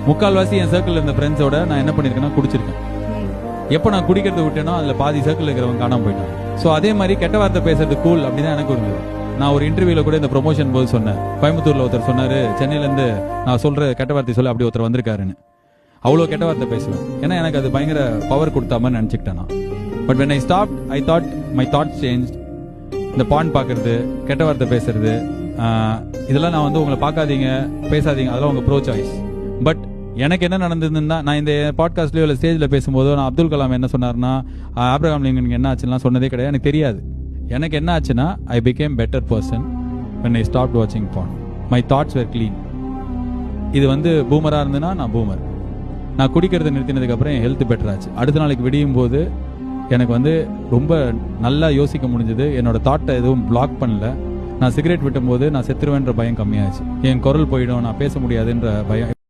முக்கால்வாசி என் சர்க்கிள் இருந்த ஃப்ரெண்ட்ஸோட நான் என்ன பண்ணியிருக்கேன்னா குடிச்சிருக்கேன். எப்போ நான் குடிக்கிறத விட்டேனோ அதில் பாதி சர்க்கிள் இருக்கிறவங்க காணாம போயிட்டாங்க. ஸோ அதே மாதிரி கெட்ட வார்த்தை பேசுறது கூல் அப்படின்னு எனக்கு இருந்தது. நான் ஒரு இன்டர்வியூல கூட இந்த ப்ரொமோஷன் போது சொன்னேன். கோயம்புத்தூர்ல ஒருத்தர் சொன்னாரு, சென்னையிலேருந்து நான் சொல்ற கெட்ட வார்த்தை சொல்ல அப்படி ஒருத்தர் வந்திருக்காருன்னு. அவ்வளோ கெட்ட வார்த்தை பேசுவேன். ஏன்னா எனக்கு அது பயங்கர பவர் கொடுத்தா மாதிரி நினச்சிக்கிட்டேன் நான். But when I stopped, I thought my thoughts changed. இந்த பான் பார்க்கறது, கெட்ட வார்த்தை பேசுறது, இதெல்லாம் நான் வந்து உங்களை பார்க்காதீங்க பேசாதீங்க, அதெல்லாம் உங்க ப்ரோ சாய்ஸ். பட் எனக்கு என்ன நடந்ததுன்னா, நான் இந்த பாட்காஸ்ட்லயோ இல்லை ஸ்டேஜில் பேசும்போதோ நான் அப்துல் கலாம் என்ன சொன்னார்னா, ஆப்ரஹாம் லிங்கனுக்கு என்ன ஆச்சுன்னா சொன்னதே கிடையாது. எனக்கு தெரியாது. எனக்கு என்ன ஆச்சுன்னா, I became better person when I stopped watching porn. My thoughts were clean. இது வந்து பூமராக இருந்துன்னா நான் பூமர். நான் குடிக்கிறத நிறுத்தினதுக்கப்புறம் என் ஹெல்த் பெட்டர் ஆச்சு. அடுத்த நாளைக்கு விடியும் போது எனக்கு வந்து ரொம்ப நல்லா யோசிக்க முடிஞ்சது. என்னோட தாட்டை எதுவும் பிளாக் பண்ணல. நான் சிகரெட் விட்டும் போது நான் செத்துருவேன்ற பயம் கம்மியாச்சு. என் குரல் போயிடும், நான் பேச முடியாதுன்ற பயம்